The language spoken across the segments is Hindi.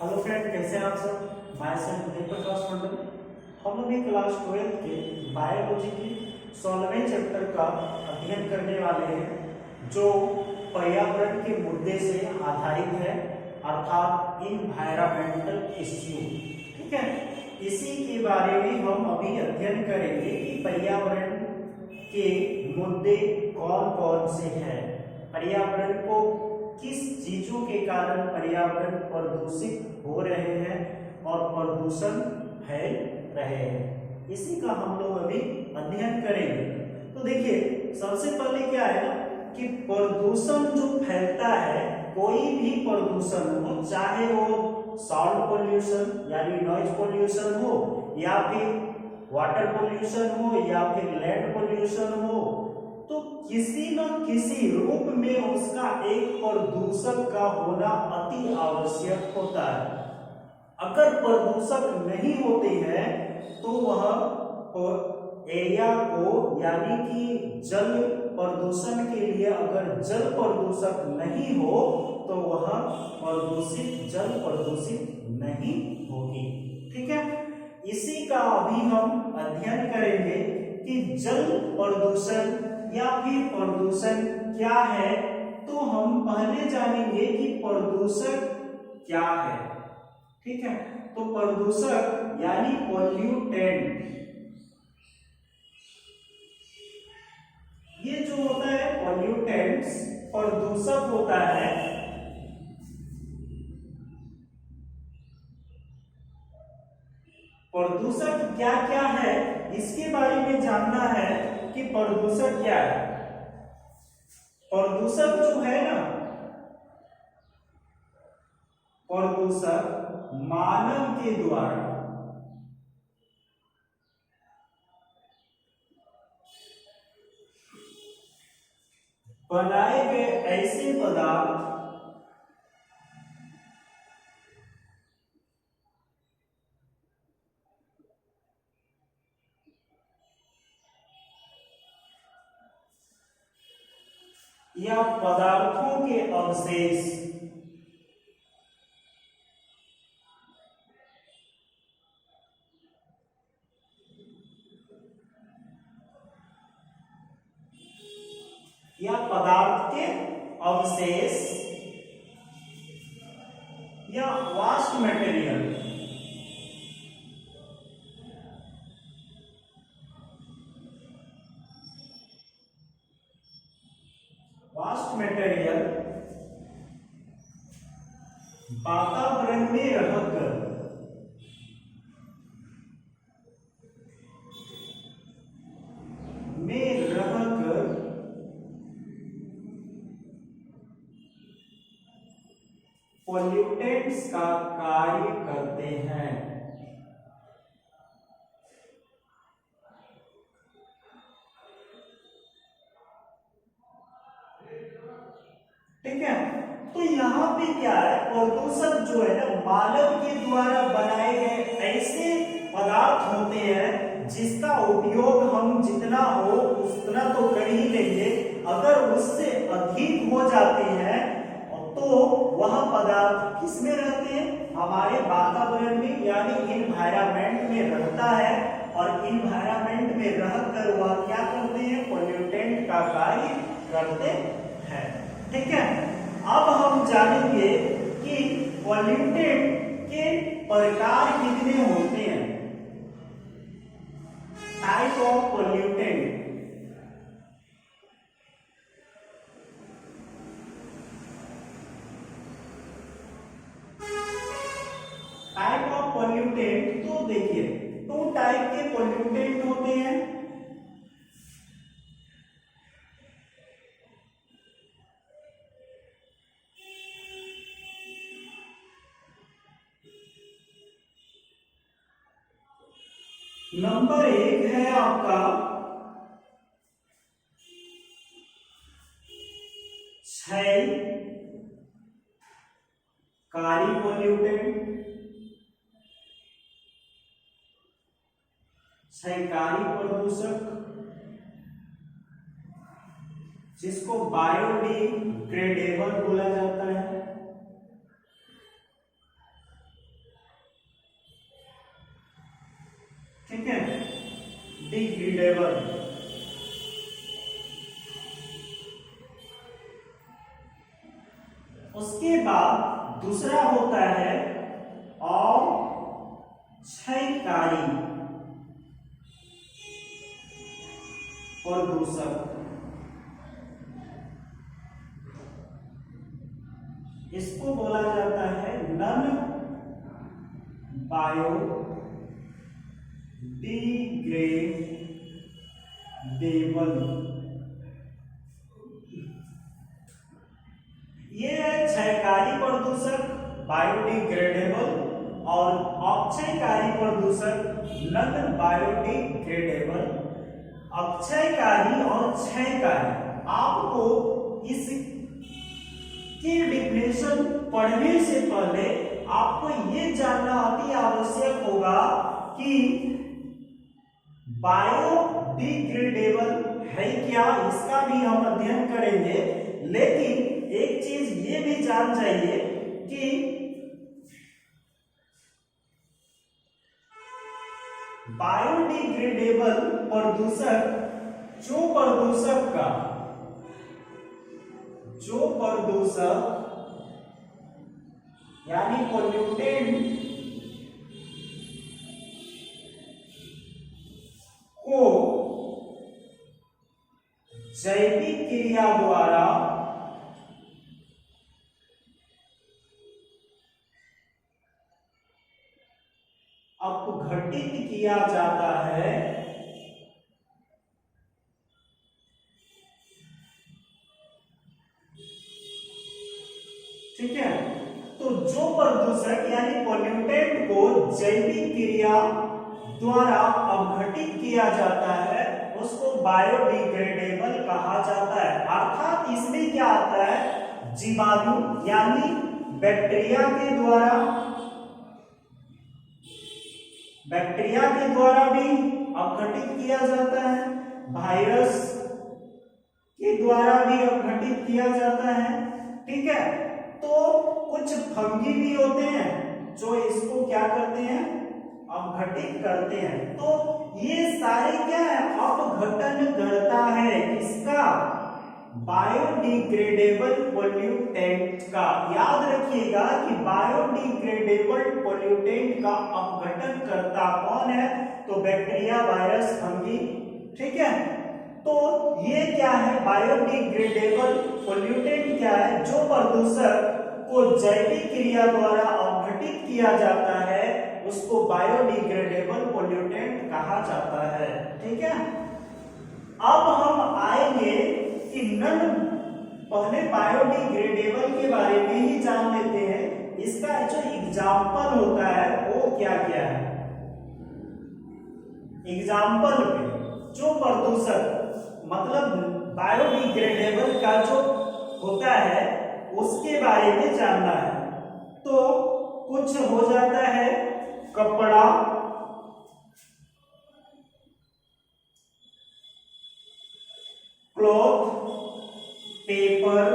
हेलो फ्रेंड, कैसे हैं आप सब। मैं उदय प्रकाश मंडल। हम अभी क्लास 12 के बायोलॉजी की 16वें चैप्टर का अध्ययन करने वाले हैं, जो पर्यावरण के मुद्दे से आधारित है, अर्थात इन्वायरमेंटल इश्यू। ठीक है, इसी के बारे में हम अभी अध्ययन करेंगे कि पर्यावरण के मुद्दे कौन कौन से हैं, पर्यावरण को किस चीजों के कारण पर्यावरण प्रदूषित हो रहे हैं और प्रदूषण फैल रहे हैं, इसी का हम लोग अभी अध्ययन करेंगे। तो देखिए, सबसे पहले क्या है ना कि प्रदूषण जो फैलता है, कोई भी प्रदूषण हो, चाहे वो साउंड पोल्यूशन यानी नॉइज पोल्यूशन हो, या फिर वाटर पोल्यूशन हो, या फिर लैंड पोल्यूशन हो, तो किसी न किसी रूप में उसका एक प्रदूषक का होना अति आवश्यक होता है। अगर प्रदूषक नहीं होते हैं तो वह एरिया को, यानी कि जल प्रदूषण के लिए अगर जल प्रदूषक नहीं हो तो वह प्रदूषित जल प्रदूषित नहीं होगी। ठीक है, इसी का अभी हम अध्ययन करेंगे कि जल प्रदूषण या फिर प्रदूषण क्या है। तो हम पहले जानेंगे कि प्रदूषक क्या है। ठीक है, तो प्रदूषक यानी पोल्यूटेंट, ये जो होता है पोल्यूटेंट्स, प्रदूषक होता है। प्रदूषक क्या क्या है, इसके बारे में जानना है कि प्रदूषक क्या है। प्रदूषक जो है ना, प्रदूषक मानव के द्वारा बनाए गए ऐसे पदार्थ या पदार्थों के अवशेष या पदार्थ के अवशेष या वास्ट मटेरियल, वास्ट मटेरियल वातावरण में रहकर पोल्यूटेंट्स का कार्य करते हैं। ठीक है, तो यहाँ पे क्या है, प्रदूषक जो है ना, मानव के द्वारा बनाए गए ऐसे पदार्थ होते हैं जिसका उपयोग हम जितना हो उतना तो कर ही लेंगे, अगर उससे अधिक हो जाते हैं तो वह पदार्थ किस में रहते हैं, हमारे वातावरण में यानी इन्वायरमेंट में रहता है, और इन्वायरमेंट में रहकर वह क्या करते हैं, पोल्यूटेंट का कार्य करते हैं। ठीक है, अब हम जानेंगे कि पोल्यूटेंट के प्रकार कितने होते हैं, type of pollutant. Type of pollutant, तो देखिए 2 टाइप के पोल्यूटेंट होते हैं। नंबर 1 है आपका क्षयकारी पोल्यूटेंट, क्षयकारी प्रदूषक, जिसको बायोडिग्रेडेबल बोला जाता है। उसके बाद दूसरा होता है अक्षयकारी प्रदूषक। इसको बोला जाता है नॉन बायोडिग्रेडेबल। ये है क्षयकारी प्रदूषक बायोडिग्रेडेबल और अक्षयकारी प्रदूषक नॉन बायोडिग्रेडेबल। अक्षयकारी और क्षयकारी, आपको इस की डिफिनेशन पढ़ने से पहले आपको ये जानना अति आवश्यक होगा कि बायोडिग्रेडेबल है क्या, इसका भी हम अध्ययन करेंगे। लेकिन एक चीज ये भी जान जाइए कि बायोडिग्रेडेबल प्रदूषक जो प्रदूषक यानी पोल्यूटेंट को जैविक क्रिया द्वारा अपघटित किया जाता है, ठीक है। तो जो प्रदूषक यानी पोल्यूटेंट को जैविक क्रिया द्वारा अपघटित किया जाता है उसको बायोडिग्रेडेबल कहा जाता है। अर्थात इसमें क्या आता है, जीवाणु यानी बैक्टीरिया के द्वारा भी अपघटित किया जाता है, वायरस के द्वारा भी अपघटित किया जाता है, ठीक है। तो कुछ फंगी भी होते हैं जो इसको क्या करते हैं, अपघटित करते हैं। तो ये सारे क्या है, अपघटन करता है किसका, बायोडिग्रेडेबल पोल्यूटेंट का। याद रखिएगा कि बायोडिग्रेडेबल पोल्यूटेंट का अपघटन करता कौन है, तो बैक्टीरिया, वायरस, फंगी, ठीक है। तो ये क्या है, बायोडिग्रेडेबल पोल्यूटेंट क्या है, जो प्रदूषक को जैविक क्रिया द्वारा अपघटित किया जाता है उसको बायोडिग्रेडेबल पोल्यूटेंट कहा जाता है, ठीक है। अब हम आएंगे कि पहले बायोडिग्रेडेबल के बारे में ही जान लेते हैं। इसका जो एग्जाम्पल होता है वो क्या क्या है। एग्जाम्पल पे जो प्रदूषक मतलब बायोडिग्रेडेबल का जो होता है उसके बारे में जानना है। तो कुछ हो जाता है कपड़ा, क्लॉथ, पेपर,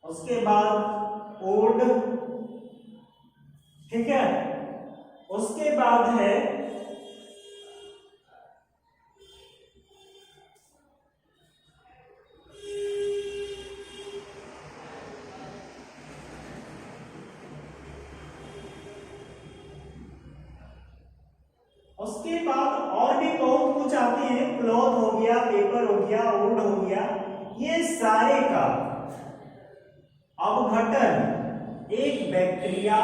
उसके बाद वुड, ठीक है। उसके बाद है उसके बाद और भी बहुत कुछ आते हैं, क्लॉथ हो गया, पेपर हो गया, वुड हो गया। ये सारे का अपघटन एक बैक्टीरिया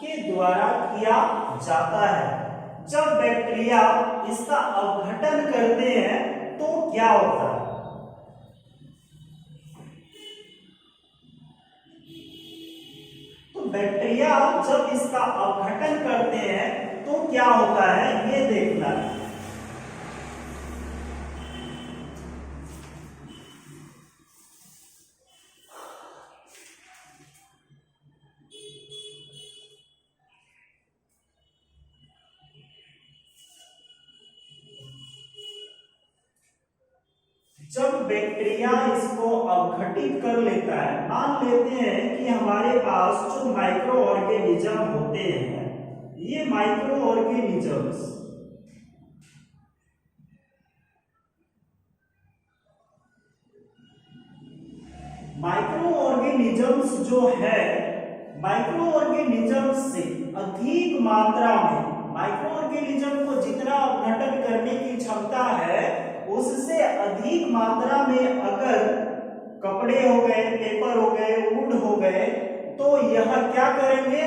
के द्वारा किया जाता है। जब बैक्टीरिया इसका अपघटन करते हैं तो क्या होता है, तो बैक्टीरिया जब इसका अपघटन करते हैं तो क्या होता है ये देखना है। जब बैक्टीरिया इसको अपघटित कर लेता है, मान लेते हैं कि हमारे पास जो माइक्रो ऑर्गेनिज्म होते हैं, ये माइक्रो ऑर्गेनिजम्स ऑर्गेनिजम्स जो है माइक्रो ऑर्गेनिजम्स से अधिक मात्रा में, माइक्रो ऑर्गेनिज्म को जितना अपघटन करने की क्षमता है उससे अधिक मात्रा में अगर कपड़े हो गए, पेपर हो गए, वुड हो गए, तो यह क्या करेंगे,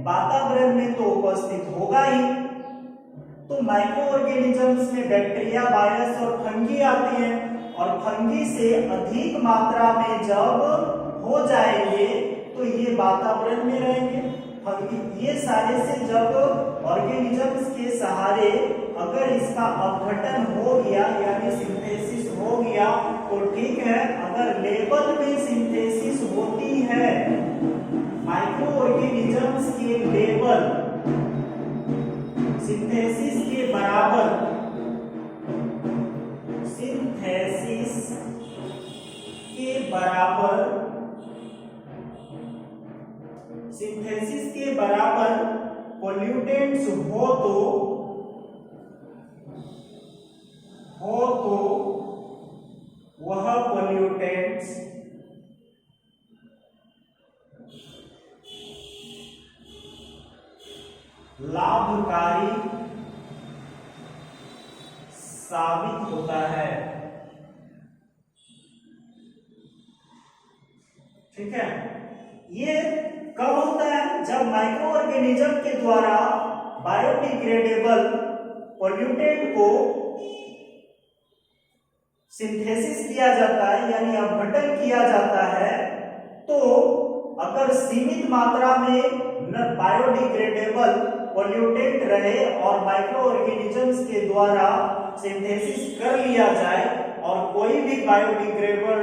वातावरण में तो उपस्थित होगा ही। तो माइक्रो ऑर्गेनिजम्स में बैक्टीरिया, वायरस और फंगी आते हैं, और फंगी से अधिक मात्रा में जब हो जाएंगे तो ये वातावरण में रहेंगे। फंगी ये सारे से जब ऑर्गेनिजम्स के सहारे अगर इसका अपघटन हो गया यानी सिंथेसिस हो गया तो ठीक है। अगर लेवल में सिंथेसिस होती है, माइक्रो ऑर्गेनिजम्स के लेवल सिंथेसिस के बराबर, सिंथेसिस के बराबर, सिंथेसिस के बराबर पोल्यूटेंट्स हो तो वह पोल्यूटेंट्स लाभकारी साबित होता है। ठीक है, ये कब होता है, जब माइक्रो ऑर्गेनिज्म के द्वारा बायोडिग्रेडेबल पोल्यूटेंट को सिंथेसिस किया जाता है यानी अपघटन किया जाता है। तो अगर सीमित मात्रा में बायोडिग्रेडेबल पोल्यूटेंट रहे और माइक्रो ऑर्गेनिजम्स के द्वारा सिंथेसिस कर लिया जाए और कोई भी बायोडिग्रेडेबल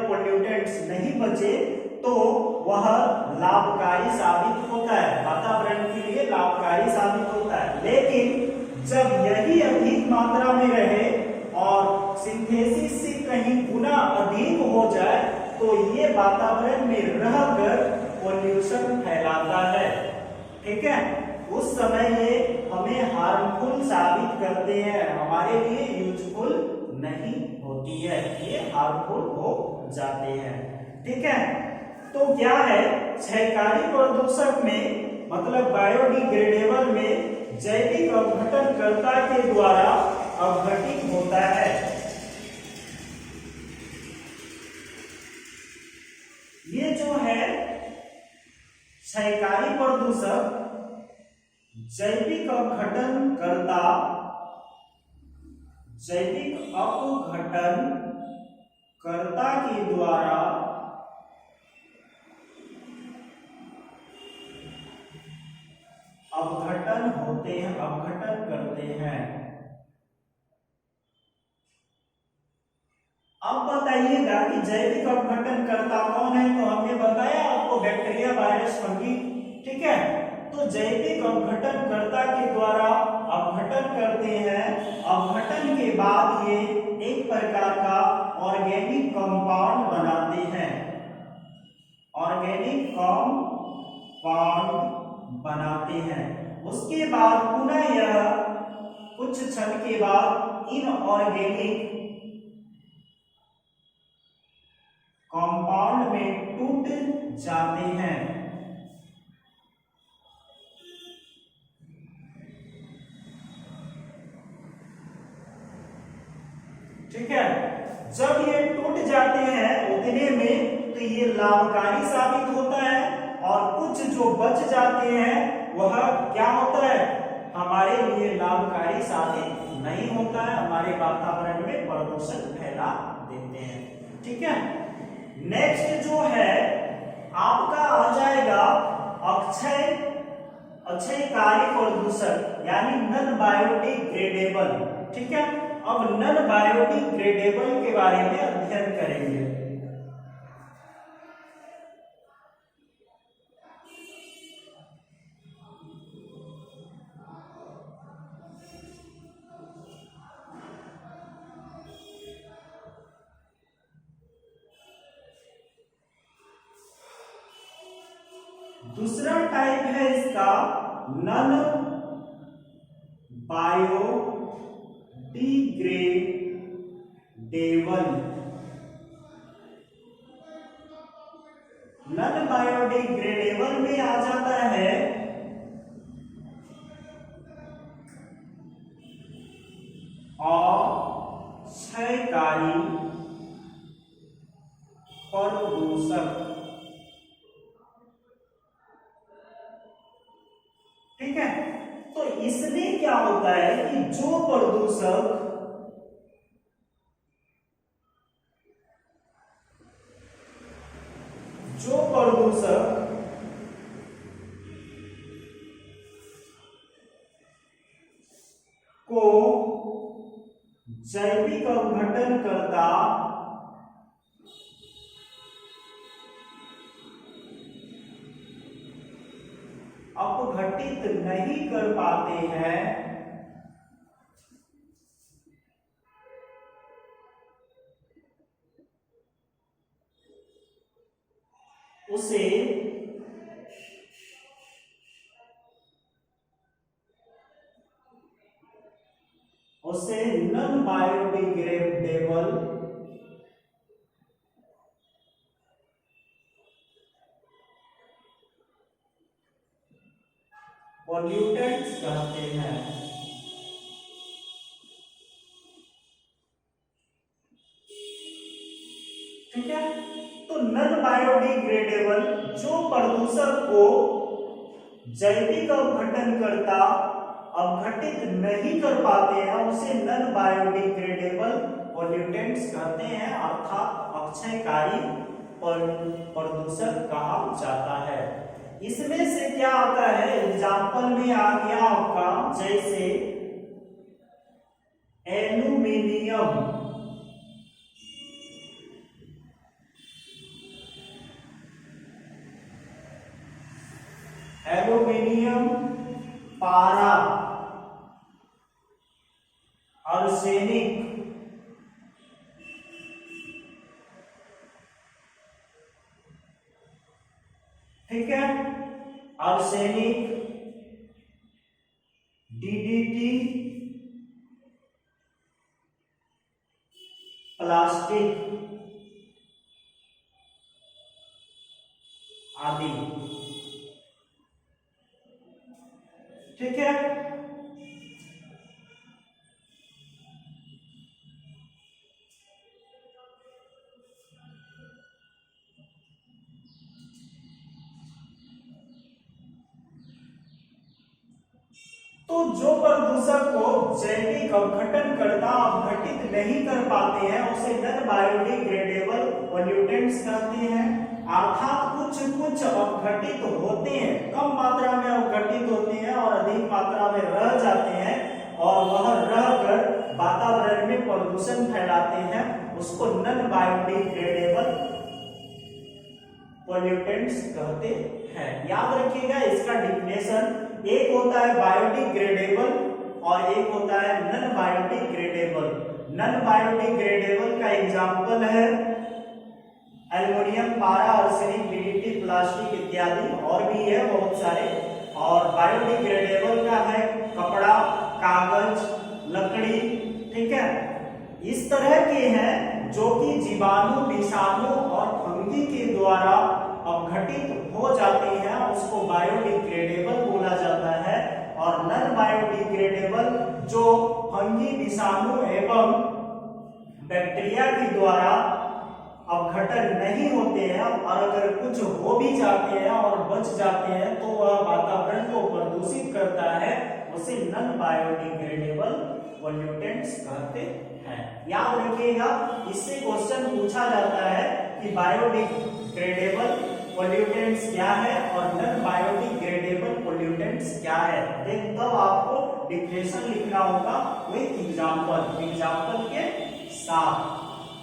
पोल्यूटेंट्स नहीं बचे तो वह लाभकारी साबित होता है, वातावरण के लिए लाभकारी साबित होता है। लेकिन जब यही अधिक मात्रा में रहे और सिंथेसिस से कहीं गुना अधिक हो जाए तो ये वातावरण में रहकर पोल्यूशन फैलाता है। ठीक है, उस समय ये हमें हार्मफुल साबित करते हैं, हमारे लिए यूजफुल नहीं होती है, ये हार्मफुल हो जाते हैं। ठीक है, तो क्या है, क्षयकारी प्रदूषक में मतलब बायोडिग्रेडेबल में जैविक अपघटनकर्ता के द्वारा अपघटित होता है। ये जो है क्षयकारी प्रदूषक जैविक अपघटनकर्ता, जैविक अपघटनकर्ता के द्वारा अपघटन होते हैं, अपघटन करते हैं। अब बताइएगा कि जैविक अपघटनकर्ता कौन है, तो हमने बताया आपको बैक्टीरिया, वायरस, फंगी। ठीक है, तो जैविक अपघटनकर्ता के द्वारा अपघटन करते हैं। अपघटन के बाद ये एक प्रकार का ऑर्गेनिक कंपाउंड बनाते हैं, ऑर्गेनिक कंपाउंड बनाते हैं। उसके बाद पुनः यह कुछ क्षण के बाद इनऑर्गेनिक कंपाउंड में टूट जाते हैं। ठीक है, जब ये टूट जाते हैं उतने में तो ये लाभकारी साबित होता है, और कुछ जो बच जाते हैं वह क्या होता है, हमारे लिए लाभकारी साबित नहीं होता है, हमारे वातावरण में प्रदूषण फैला देते हैं। ठीक है, नेक्स्ट जो है आपका आ जाएगा अक्षयकारी प्रदूषक यानी नॉन बायोडिग्रेडेबल। ठीक है, अब नॉन बायोडिग्रेडेबल के बारे में अध्ययन करेंगे। दूसरा टाइप है इसका नॉन बायोडिग्रेडेबल। नॉन बायोडिग्रेडेबल में आ जाता है अक्षयकारी प्रदूषक। ठीक है, तो इसमें क्या होता है कि जो प्रदूषक को जैविक अपघटन करता अपघटित नहीं कर पाते हैं, उसे नॉन बायोडिग्रेडेबल पॉल्यूटेंट्स कहते हैं। ठीक है, तो नॉन बायोडिग्रेडेबल जो प्रदूषक को जैविक अपघटन करता अपघटित नहीं कर पाते हैं, उसे नॉन बायोडिग्रेडेबल पॉल्यूटेंट्स कहते हैं, अर्थात अक्षयकारी प्रदूषक कहा जाता है। इसमें से क्या आता है, एग्जाम्पल में आ गया आपका जैसे एल्यूमिनियम, पारा, आर्सेनिक, ठीक है, आर्सेनिक, डीडीटी, प्लास्टिक आदि। ठीक है, तो जो प्रदूषक को जैविक अपघटन करता अपघटित नहीं कर पाते हैं, उसे नॉन बायोडिग्रेडेबल पॉल्यूटेंट्स कहते हैं। अर्थात कुछ अपघटित होते हैं, कम मात्रा में अपघटित होते हैं और अधिक मात्रा में रह जाते हैं, और वह रहकर वातावरण में प्रदूषण फैलाते हैं, उसको नॉन बायोडिग्रेडेबल पॉल्यूटेंट्स कहते हैं। याद रखिएगा इसका डिफिनेशन, एक होता है बायोडिग्रेडेबल और एक होता है नॉन बायोडिग्रेडेबल। नॉन बायोडिग्रेडेबल का एग्जांपल है एल्युमिनियम, पारा, आर्सेनिक, डीडीटी, प्लास्टिक इत्यादि, और भी है बहुत सारे। और बायोडिग्रेडेबल का है कपड़ा, कागज, लकड़ी। ठीक है, इस तरह के हैं जो कि जीवाणु, विषाणु और फंगी के द्वारा अपघटित हो जाते हैं, उसको बायोडिग्रेडेबल बोला जाता है। और नॉन बायोडिग्रेडेबल जो फंगी, विषाणु एवं बैक्टीरिया के द्वारा अपघटन नहीं होते हैं, और अगर कुछ हो भी जाते हैं और बच जाते हैं तो वह वातावरण को प्रदूषित करता है, उसे नॉन बायोडिग्रेडेबल पॉल्यूटेंट्स कहते हैं। याद रखिएगा, इससे क्वेश्चन पूछा जाता है कि बायोडिग्रेडेबल पॉल्यूटेंट्स क्या है और नॉन बायोडिग्रेडेबल पॉल्यूटेंट्स क्या है। देन तब आपको डिफिनेशन लिखना होगा विद एग्जांपल के साथ।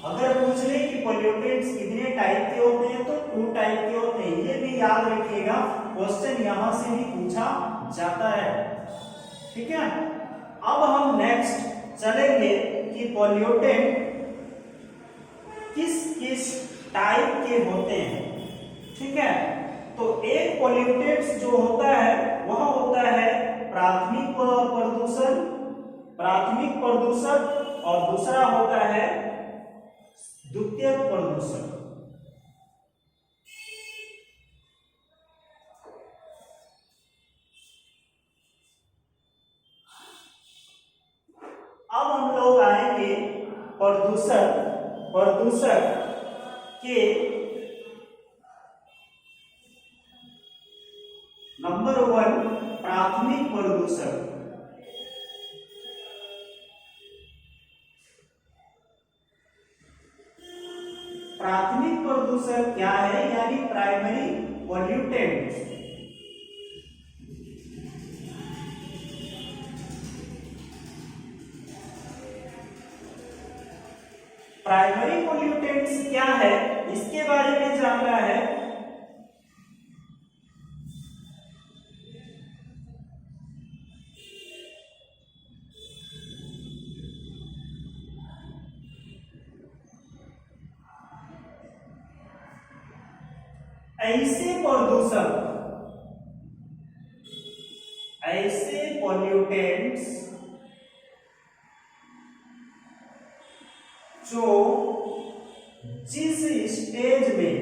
अगर पूछ ले कि पॉल्यूटेंट्स कितने टाइप के होते हैं तो 2 टाइप के होते हैं, ये भी याद रखिएगा, क्वेश्चन यहां से भी पूछा जाता है। ठीक है, अब हम नेक्स्ट चलेंगे कि पॉल्यूटेंट किस किस टाइप के होते हैं। ठीक है, तो एक पॉल्यूटेंट्स जो होता है वह होता है प्राथमिक प्रदूषक, और दूसरा होता है द्वितीयक प्रदूषक। प्रदूषक के नंबर 1 प्राथमिक प्रदूषक। प्राथमिक प्रदूषक क्या है, यानी प्राइमरी पॉल्यूटेंट। प्राइमरी पॉल्यूटेंट्स क्या है, इसके बारे में जानना है। ऐसे पॉल्यूटेंट्स जो जिस स्टेज में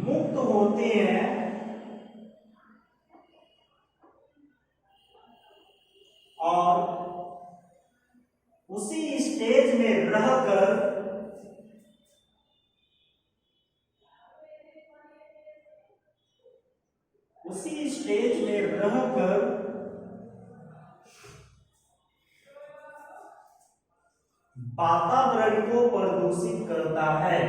मुक्त होते हैं और उसी स्टेज में रहकर वातावरण को प्रदूषित करता है।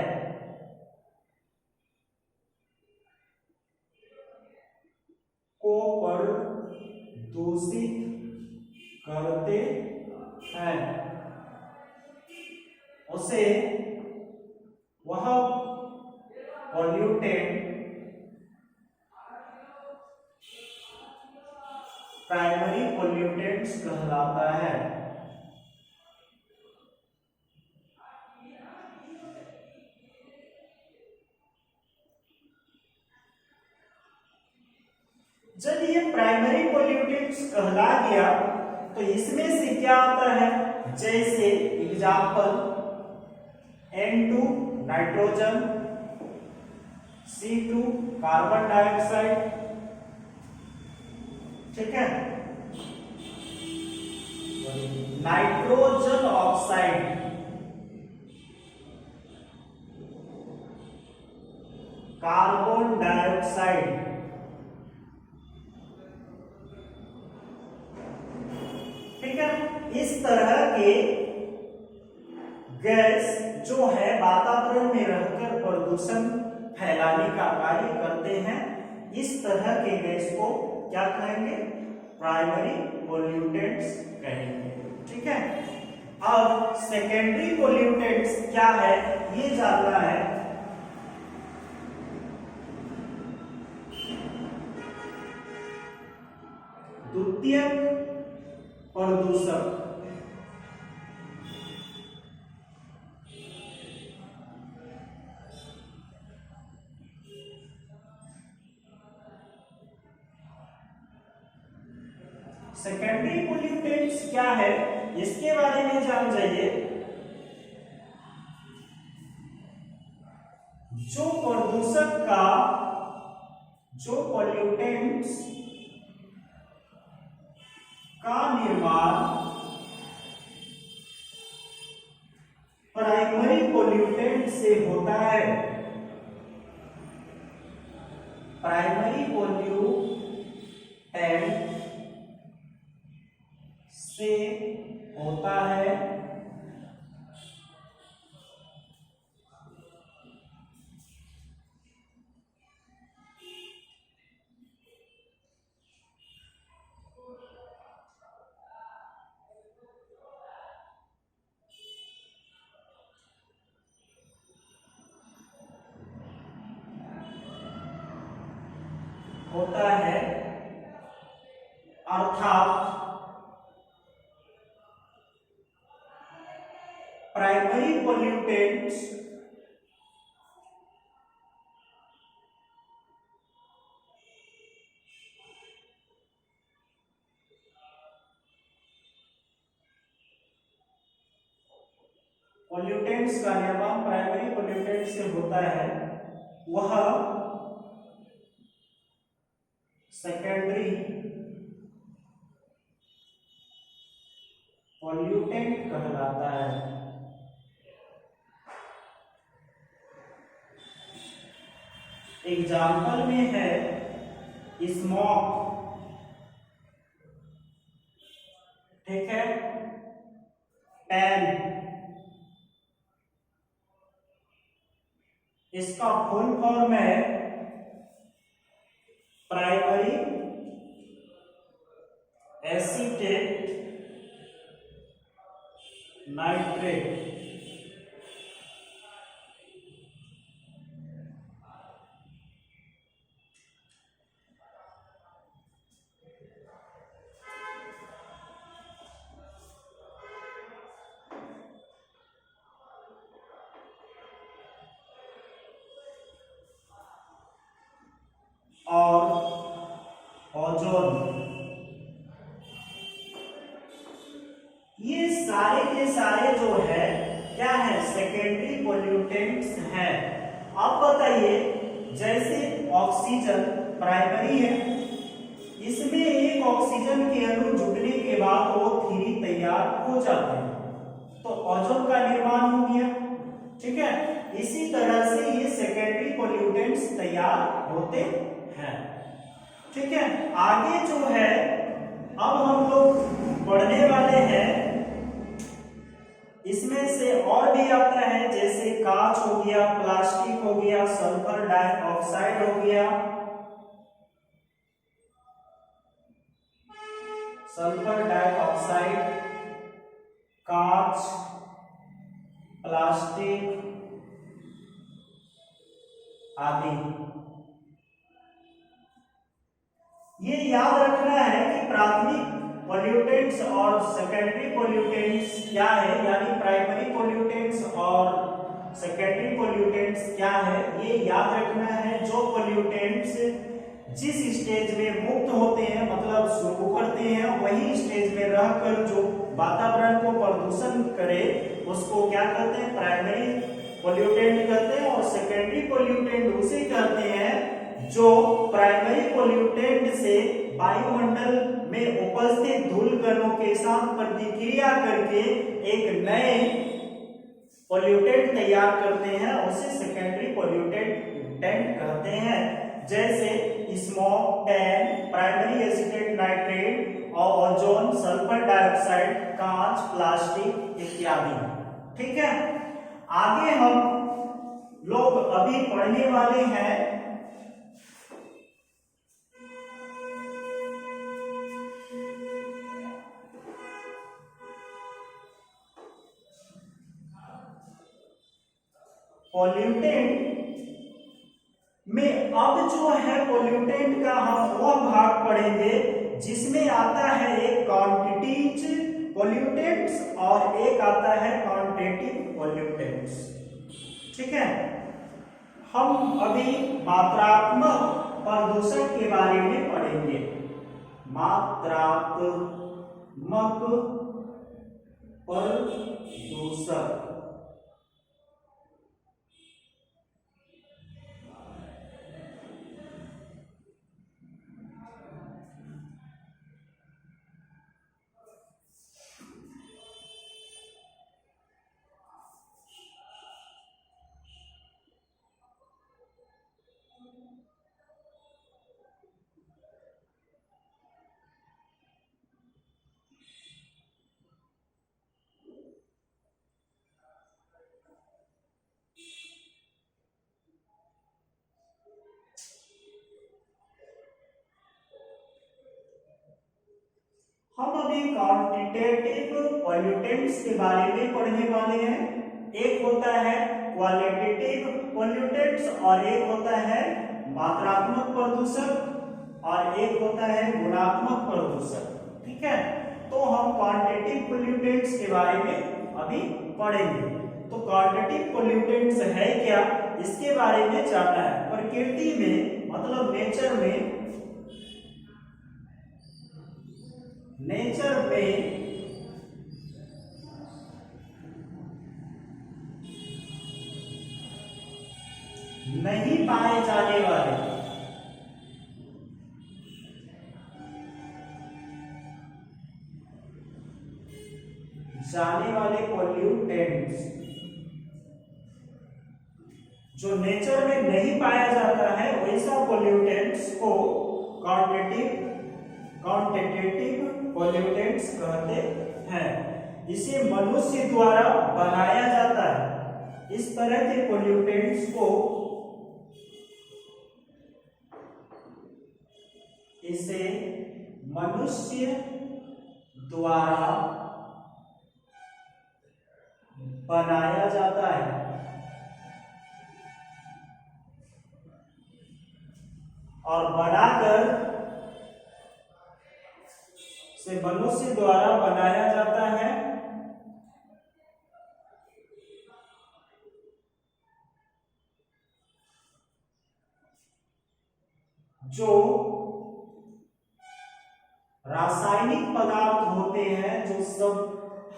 करते हैं, उसे वह पॉल्यूटेंट प्राइमरी पॉल्यूटेंट्स कहलाता है। जब ये प्राइमरी पॉल्यूटेंट्स कहला गया तो इसमें से क्या आता है, जैसे example N2 nitrogen, C2 carbon dioxide, ठीक है, नाइट्रोजन ऑक्साइड, कार्बन डाइऑक्साइड, ठीक है। इस तरह के गैस जो है वातावरण में रहकर प्रदूषण फैलाने का कार्य करते हैं, इस तरह के गैस को क्या कहेंगे, प्राइमरी पॉल्यूटेंट्स कहेंगे, ठीक है। अब सेकेंडरी पॉल्यूटेंट्स क्या है ये जानना है। द्वितीयक प्रदूषक, सेकेंडरी पॉल्यूटेंट्स क्या है इसके बारे में जान जाइए। जो प्रदूषक का, जो पॉल्यूटेंट्स का निर्माण प्राइमरी पॉल्यूटेंट से होता है, प्राइमरी पॉल्यूटेंट से होता है, अर्थात प्राइमरी पॉल्यूटेंट्स का निर्माण प्राइमरी पॉल्यूटेंट से होता है, वह सेकेंडरी पॉल्यूटेंट कहलाता है। एग्जाम्पल में है स्मोक, ठीक है, पेन, इसका फुल फॉर्म है प्राइमरी एसीटेट नाइट्रेट। और ओजोन, ये सारे के सारे जो है क्या है, सेकेंडरी पोल्यूटेंट्स हैं। अब बताइए, जैसे ऑक्सीजन प्राइमरी है, इसमें एक ऑक्सीजन के अणु जुड़ने के बाद वो 3 तैयार हो जाते हैं, तो ओजोन का निर्माण हो गया, ठीक है। इसी तरह से ये सेकेंडरी पोल्यूटेंट्स तैयार होते हैं, ठीक है। आगे जो है अब हम लोग पढ़ने वाले हैं, इसमें से और भी आता है, जैसे कांच हो गया, प्लास्टिक हो गया, सल्फर डाइऑक्साइड हो गया, सल्फर डाइऑक्साइड, कांच, प्लास्टिक आदि। ये याद रखना है कि प्राथमिक पोल्यूटेंट्स और सेकेंडरी पोल्यूटेंट्स क्या है, यानी प्राइमरी पोल्यूटेंट्स और सेकेंडरी पोल्यूटेंट्स क्या है, ये याद रखना है। जो पोल्यूटेंट्स जिस स्टेज में मुक्त होते हैं, मतलब शुरू करते हैं, वही स्टेज में रहकर जो वातावरण को प्रदूषण करे, उसको क्या कहते हैं, प्राइमरी पोल्यूटेंट कहते हैं। और सेकेंडरी पोल्यूटेंट उसे कहते हैं जो प्राइमरी पोल्यूटेंट से वायुमंडल में उपस्थित धूल कणों के साथ प्रतिक्रिया करके एक नए पोल्यूटेंट तैयार करते हैं, उसे सेकेंडरी पोल्यूटेंट कहते हैं। जैसे smoke, pen, primary acetate nitrate और ओजोन, सल्फर डाइऑक्साइड, कांच, प्लास्टिक इत्यादि, ठीक है। आगे हम लोग अभी पढ़ने वाले हैं पोल्यूटेंट में। अब जो है पोल्यूटेंट का हम वह भाग पढ़ेंगे जिसमें आता है एक क्वांटिटीज पोल्यूटेंट्स और एक आता है क्वांटिटेटिव पोल्यूटेंट्स, ठीक है। हम अभी मात्रात्मक प्रदूषण के बारे में पढ़ेंगे। मात्रात्मक प्रदूषण, हम अभी क्वांटिटेटिव पोल्यूटेंट्स के बारे में पढ़ने वाले हैं। एक होता है क्वालिटेटिव पोल्यूटेंट्स और एक होता है मात्रात्मक प्रदूषण और एक होता है गुणात्मक प्रदूषण, ठीक है। तो हम क्वांटिटेटिव पोल्यूटेंट्स के बारे में अभी पढ़ेंगे। तो क्वांटिटेटिव पोल्यूटेंट्स है क्या, इसके बारे में जानना है। प्रकृति में, मतलब नेचर में, नहीं पाए जाने वाले जाने वाले पोल्यूटेंट्स जो नेचर में नहीं पाया जाता है वैसा पोल्यूटेंट्स को क्वांटिटेटिव पोल्यूटेंट्स कहते हैं। इसे मनुष्य द्वारा बनाया जाता है। इस तरह के पोल्यूटेंट्स को इसे मनुष्य द्वारा बनाया जाता है और बनाकर से मनुष्य द्वारा बनाया जाता है जो रासायनिक पदार्थ होते हैं जो सब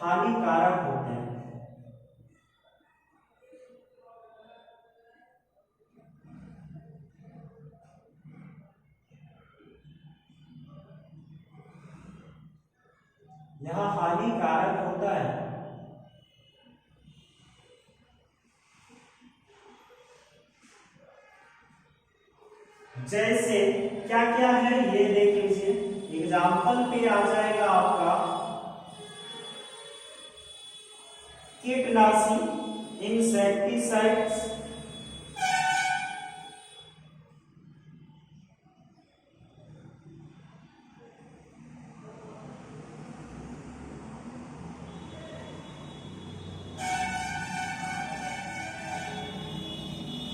हानिकारक होते हैं। यह हानिकारक होता है। जैसे क्या क्या है ये देख लीजिए। एग्जाम्पल पे आ जाएगा आपका कीटनाशी, इंसेक्टिसाइड्स,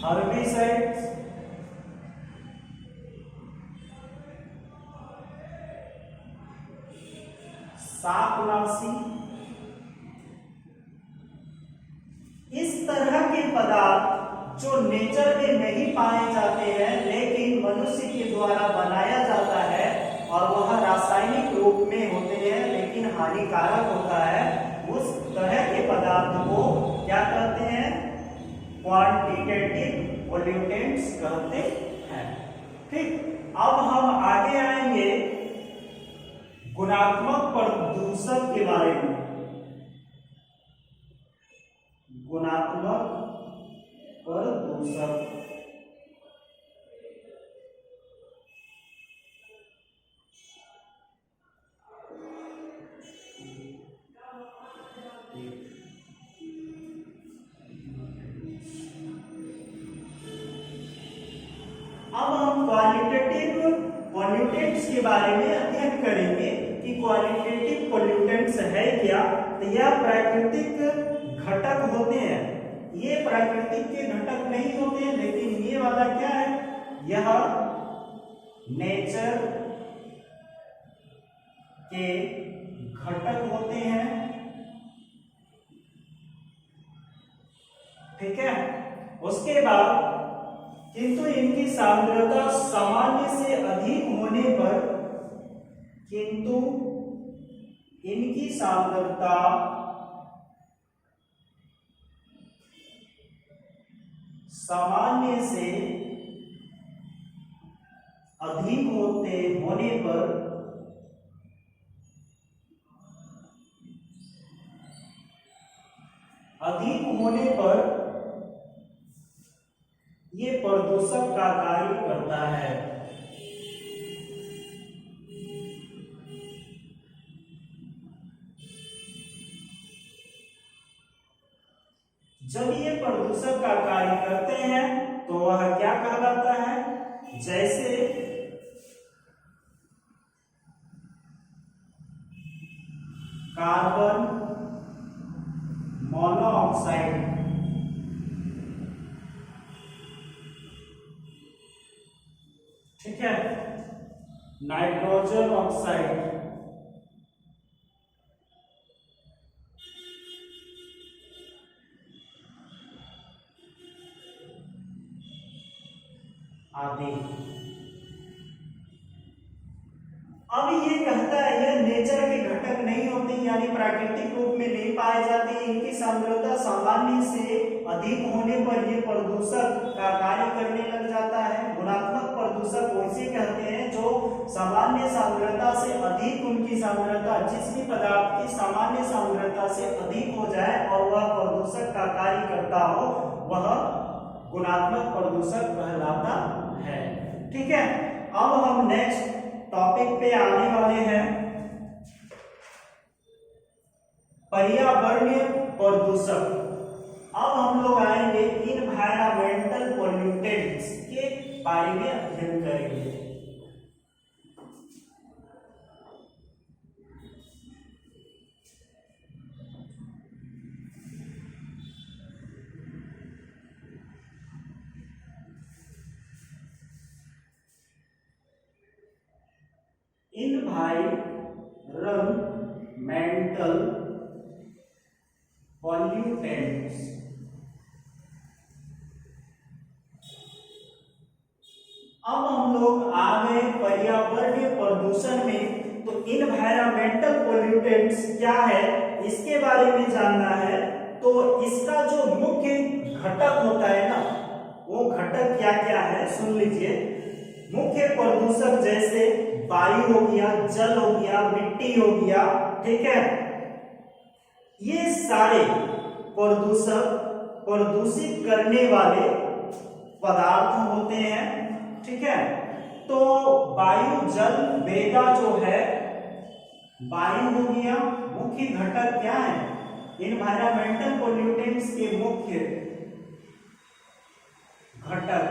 हर्बिसाइड्स, शाकनाशी। इस तरह के पदार्थ जो नेचर में नहीं पाए जाते हैं लेकिन मनुष्य के द्वारा बनाया जाता है और वह रासायनिक रूप में होते हैं लेकिन हानिकारक होता है, उस तरह के पदार्थ को क्या कहते हैं? क्वांटिटेटिव पोल्यूटेंट्स कहते हैं। ठीक, अब हम आगे आएंगे गुणात्मक प्रदूषक के बारे में। गुणात्मक प्रदूषक अब हम क्वालिटेटिव पोल्यूटेंट्स के बारे में अध्ययन करेंगे कि क्वालिटेटिव पोल्यूटेंट्स है क्या। तो यह प्राकृतिक घटक होते हैं। ये प्राकृतिक के घटक नहीं होते हैं, लेकिन ये वाला क्या है? यह नेचर के घटक होते हैं। ठीक है, उसके बाद किंतु इनकी सांद्रता सामान्य से अधिक होने पर इनकी सांद्रता सामान्य से अधिक होने पर ये प्रदूषक का कार्य करता है। जब ये प्रदूषक का कार्य करते हैं तो वह क्या कहलाता है? जैसे कार्बन मोनोऑक्साइड, ठीक है, नाइट्रोजन ऑक्साइड, आदि। अब ये कहता है यह नेचर के घटक नहीं होते, यानी प्राकृतिक रूप में नहीं पाए जाते। इनकी सांद्रता सामान्य से अधिक होने पर ये प्रदूषक का कार्य करने लग जाता है। गुणात्मक प्रदूषक वैसे कहते हैं जो सामान्य सांद्रता से अधिक उनकी सांद्रता, जिस भी पदार्थ की सामान्य सांद्रता से अधिक हो जाए और वह प्रदूषक का कार्य करता हो, वह गुणात्मक प्रदूषक कहलाता है। ठीक है, अब हम नेक्स्ट टॉपिक पे आने वाले हैं, पर्यावरणीय प्रदूषक। अब हम लोग आएंगे इन्वायरमेंटल पोल्यूटेंट्स के बारे में अध्ययन करेंगे। Environmental pollutants. अब हम लोग आ गए पर्यावरणीय प्रदूषण में, तो इन्वायरमेंटल पोल्यूटेंट्स क्या है इसके बारे में जानना है। तो इसका जो मुख्य घटक होता है ना, वो घटक क्या क्या है सुन लीजिए। मुख्य प्रदूषक जैसे वायु हो गया, जल हो गया, मिट्टी हो गया, ठीक है, ये सारे प्रदूषित करने वाले पदार्थ होते हैं। ठीक है, तो वायु, जल, मृदा जो है, वायु हो गया, मुख्य घटक क्या है इन्वायरमेंटल पोल्यूटेंट्स के मुख्य घटक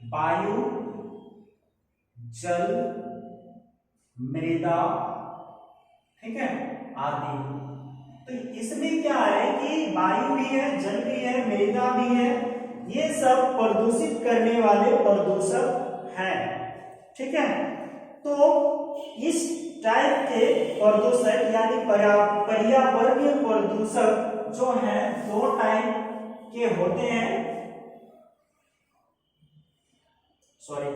वायु, जल, मृदा, ठीक है, आदि। तो इसमें क्या है कि वायु भी है, जल भी है, मृदा भी है, ये सब प्रदूषित करने वाले प्रदूषक हैं। ठीक है, तो इस टाइप के प्रदूषक यानी पर्यावरणीय प्रदूषक जो है दो टाइप के होते हैं। सॉरी,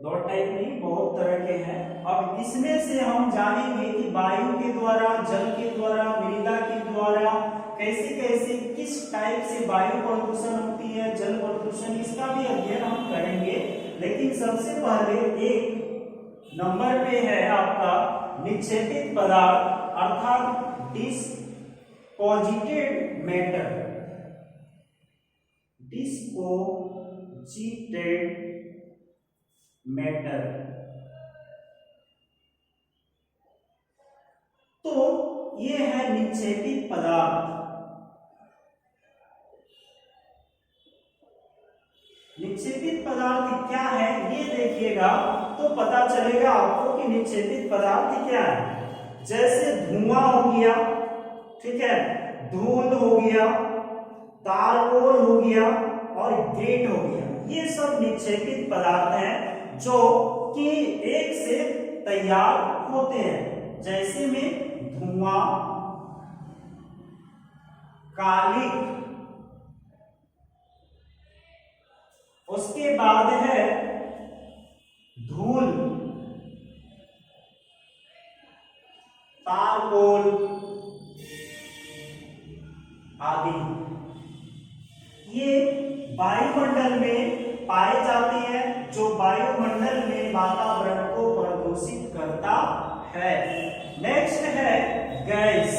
दो टाइप नहीं, बहुत तरह के हैं। अब इसमें से हम जानेंगे कि वायु के द्वारा, जल के द्वारा, मृदा के द्वारा कैसे कैसे किस टाइप से वायु प्रदूषण होती है, जल प्रदूषण, इसका भी अध्ययन हम करेंगे। लेकिन सबसे पहले एक नंबर पे है आपका निक्षेपित पदार्थ अर्थात डिस्पोजिटेड मैटर। डिस्पोजिटेड मैटर, तो ये है निक्षेपित पदार्थ। निक्षेपित पदार्थ क्या है ये देखिएगा तो पता चलेगा आपको कि निक्षेपित पदार्थ क्या है। जैसे धुआं हो गया, ठीक है, धूल हो गया, तारकोल हो गया और ग्रेट हो गया, ये सब निक्षेपित पदार्थ हैं जो कि एक से तैयार होते हैं। जैसे में धुआं, कालिक, उसके बाद है धूल, तारकोल आदि, ये वायुमंडल में पाए जाते हैं, जो वायुमंडल में वातावरण को प्रदूषित करता है। नेक्स्ट है गैस।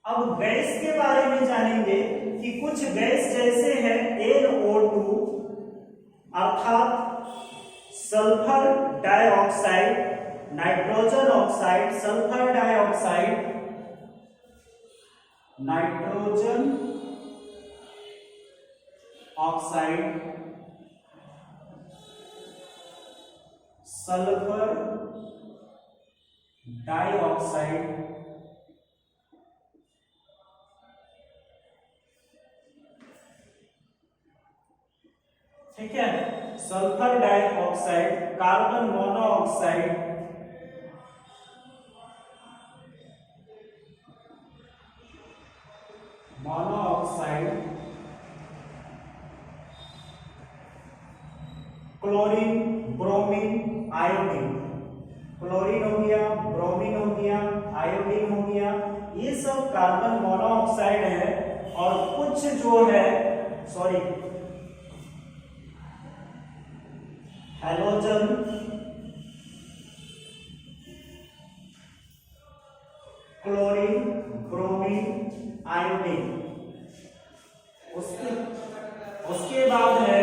अब गैस के बारे में जानेंगे कि कुछ गैस जैसे है NO2 अर्थात sulphur dioxide, nitrogen oxide, sulphur dioxide, nitrogen oxide, sulphur dioxide, ठीक है, sulphur dioxide, carbon monoxide, monoxide, chlorine, bromine, iodine. Chlorine हो गया, ब्रोमीन हो गया, आयोडीन हो गया, ये सब कार्बन मोनोऑक्साइड है और कुछ जो है sorry halogen chlorine bromine iodine. उसके बाद है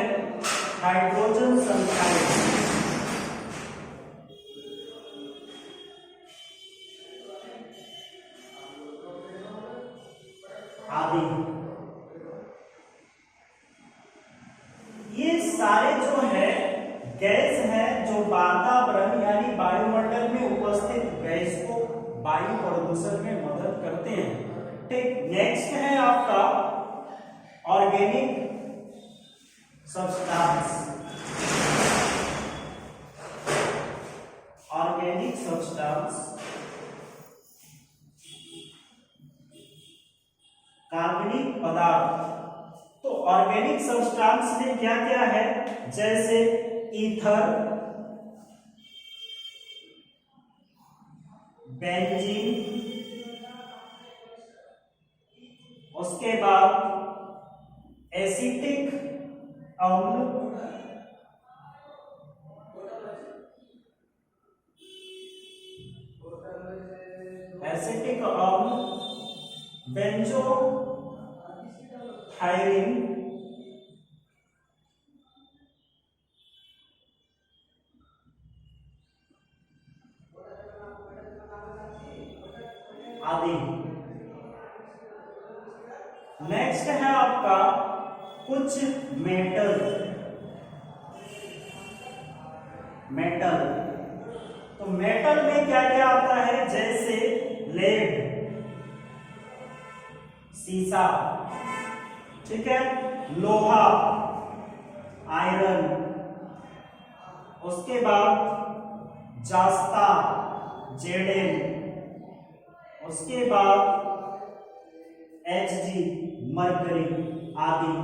हाइड्रोजन सल्फाइड आदि। ये सारे जो है गैस है जो वातावरण यानी वायुमंडल में उपस्थित गैस को वायु प्रदूषण में मदद करते हैं। ठीक, नेक्स्ट है आपका ऑर्गेनिक सब्सटेंस। ऑर्गेनिक सब्सटेंस कार्बनिक पदार्थ। तो ऑर्गेनिक सब्सटेंस में क्या क्या है, जैसे ईथर, बेंजीन, उसके बाद एसिटिक अम्ल, एसिटिक अम्ल, बेंजो थायरीन, आदि। नेक्स्ट है आपका कुछ मेटल। तो मेटल में क्या क्या आता है, जैसे लेड, सीसा, ठीक है, लोहा, आयरन, उसके बाद जास्ता, जेडेन, उसके बाद Hg, मरकरी आदि।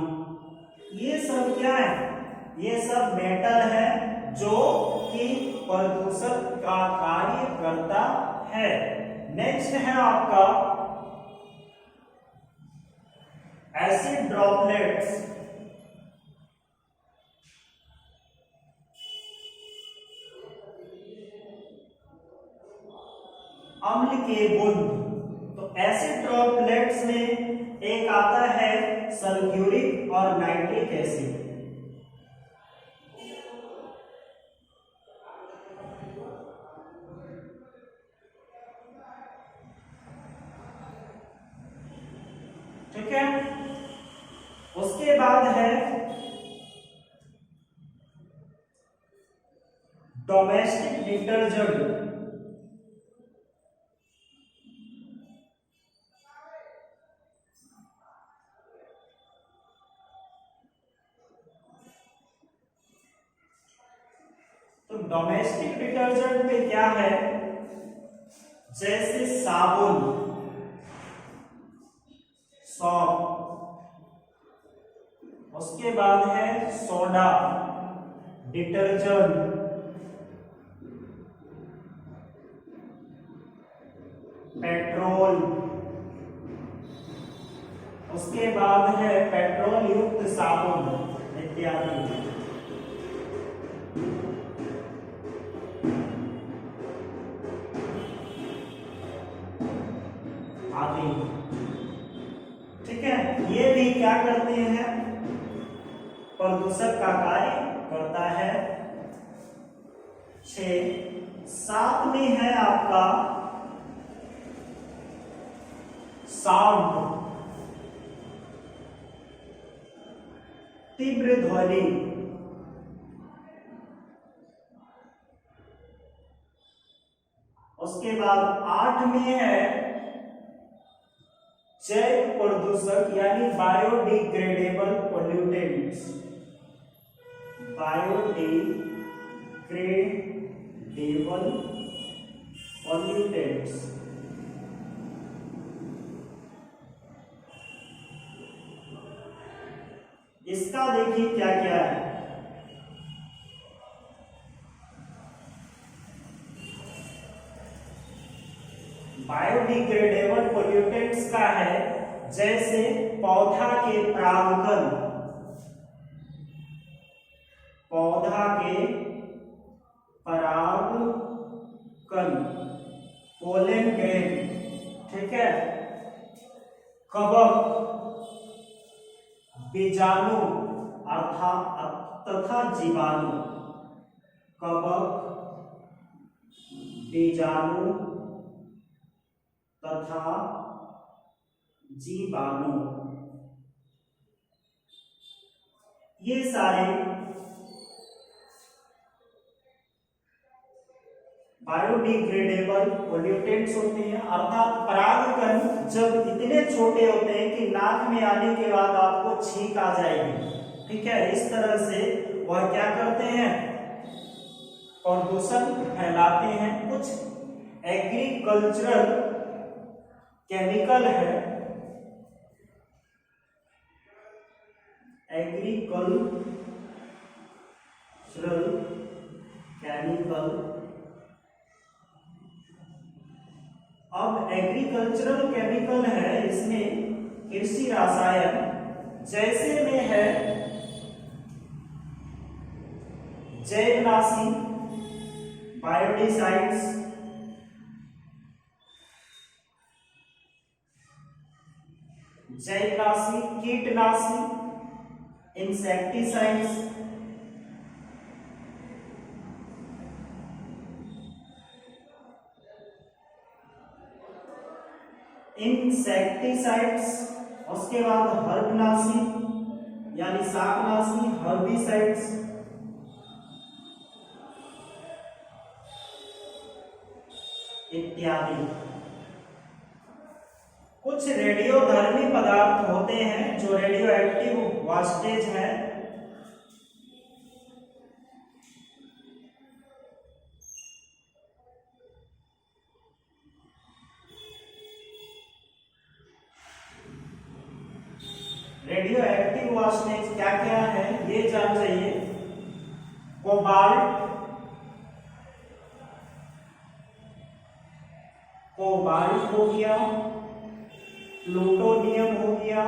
ये सब क्या है, ये सब मेटल है जो कि प्रदूषक का कार्य करता है। नेक्स्ट है आपका एसिड ड्रॉपलेट्स। अम्ल के बूंद। तो एसिड ड्रॉपलेट्स में एक आता है सल्फ्यूरिक और नाइट्रिक एसिड। ठीक है, उसके बाद है डोमेस्टिक डिटर्जेंट। तो डोमेस्टिक डिटर्जेंट में क्या है, जैसे साबुन, सौंफ, उसके बाद है सोडा, डिटर्जेंट, पेट्रोल, उसके बाद है पेट्रोल युक्त साबुन इत्यादि। आदि। ठीक है, ये भी क्या करते हैं, प्रदूषक का कार्य करता है। 6, 7 में है आपका साउंड, तीव्र ध्वनि। उसके बाद 8 में है जैव प्रदूषक यानी बायोडिग्रेडेबल पोल्यूटेंट्स। Biodegradable pollutants. इसका देखिए क्या क्या है, बायोडिग्रेडेबल पोल्यूटेंट्स का है, जैसे पौधा के परागकण, पौधा के परागकण, पोलन ग्रेन, ठीक है, कवक, बीजाणु अर्थात तथा जीवाणु, कवक, बीजाणु तथा जीवाणु, ये सारे बायोडिग्रेडेबल पोल्यूटेंट्स होते हैं। अर्थात परागकण जब इतने छोटे होते हैं कि नाक में आने के बाद आपको छींक आ जाएगी, ठीक है, इस तरह से वह क्या करते हैं, प्रदूषण फैलाते हैं। कुछ एग्रीकल्चरल केमिकल है, एग्रीकल्चरल केमिकल। अब एग्रीकल्चरल केमिकल है, इसमें कृषि रसायन, जैसे में है जैवनाशी, बायोटिसाइड्स, जैवनाशी, कीटनाशी, इंसेक्टिसाइड्स, इंसेक्टिसाइड्स, उसके बाद हर्बनाशी यानी शाकनाशी, हर्बिसाइड्स, इत्यादि। कुछ रेडियोधर्मी पदार्थ होते हैं जो रेडियो एक्टिव वास्टेज है, रेडियो एक्टिव वास्टेज क्या क्या है ये जान जाइए। कोबाल्ट, कोबाल्ट हो गया, प्लूटोनियम हो गया,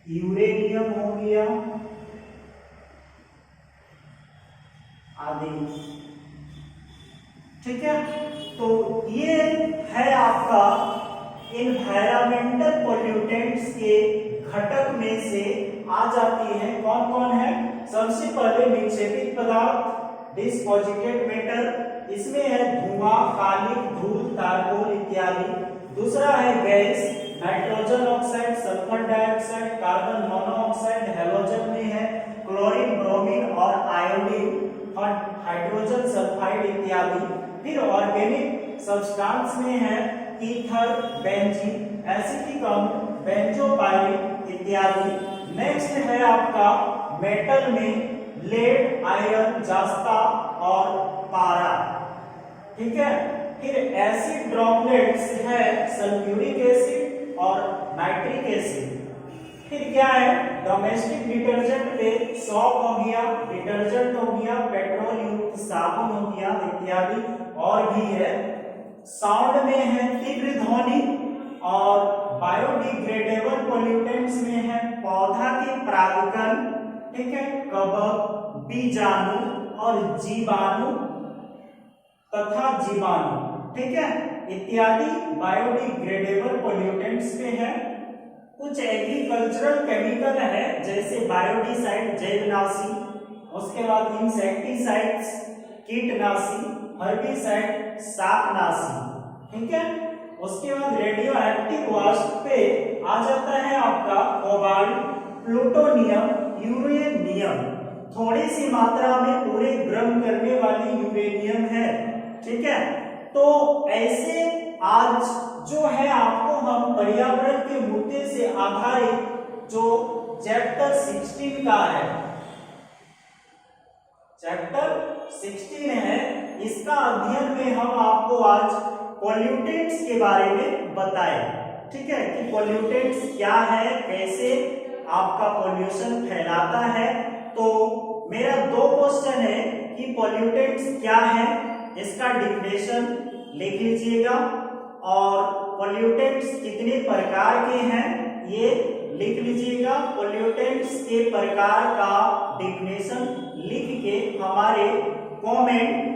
यूरेनियम हो गया आदि, ठीक है। तो ये है आपका इन्वायरमेंटल पोल्यूटेंट्स के घटक में से आ जाती है। कौन कौन है? सबसे पहले निक्षेपित पदार्थ, डिस्पोजिटेड मैटर, इसमें है धुआं, कालिक, धूल, तारकोल इत्यादि। दूसरा है gas, nitrogen oxide, sulphur dioxide, carbon monoxide, halogen में है क्लोरीन, ब्रोमीन और आयोडीन और हाइड्रोजन सल्फाइड इत्यादि। फिर ऑर्गेनिक सब्सटेंस में है ईथर, बेंजीन, एसिटिक अम्ल, बेंजोपाइरिन इत्यादि। नेक्स्ट है आपका मेटल में लेड, आयरन, जास्ता और पारा, ठीक है। फिर एसिड ड्रॉपलेट्स है सल्फ्यूरिक एसिड और नाइट्रिक एसिड। फिर क्या है? डोमेस्टिक डिटर्जेंट पे सॉप हो गया, डिटर्जेंट हो गया, पेट्रोल युक्त साबुन हो गया इत्यादि और भी है। साउंड में है तीव्र ध्वनि और बायोडिग्रेडेबल पोल्यूटेंट्स में है पौधा के परागकण, ठीक है, कवक, बीजाणु और जीवाणु तथा जीवाणु, ठीक है, इत्यादि बायोडिग्रेडेबल पोल्यूटेंट्स पे है। कुछ एग्रीकल्चरल केमिकल है जैसे बायोटिसाइड, जैवनाशी, उसके बाद इंसेक्टिसाइड्स, कीटनाशी, हर्बिसाइड, शाकनाशी, ठीक है। उसके बाद रेडियो एक्टिव वाष्प पे आ जाता है आपका कोबाल्ट, प्लूटोनियम, यूरेनियम, थोड़ी सी मात्रा में पूरे गर्म करने वाली यूरेनियम है, ठीक है। तो ऐसे आज जो है आपको हम पर्यावरण के मुद्दे से आधारित जो चैप्टर 16 का है, चैप्टर 16 है, इसका अध्ययन में हम आपको आज पोल्यूटेंट्स के बारे में बताए, ठीक है, कि पोल्यूटेंट्स क्या है, कैसे आपका पोल्यूशन फैलाता है। तो मेरा 2 क्वेश्चन है कि पोल्यूटेंट्स क्या है, इसका डिफिनेशन लिख लीजिएगा। और पोल्यूटेंट्स कितने प्रकार के हैं ये लिख लीजिएगा। पोल्यूटेंट्स के प्रकार का डेफिनेशन लिख के हमारे कमेंट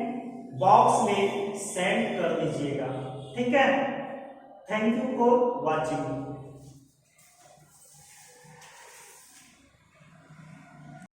बॉक्स में सेंड कर दीजिएगा। ठीक है, थैंक यू फॉर वॉचिंग।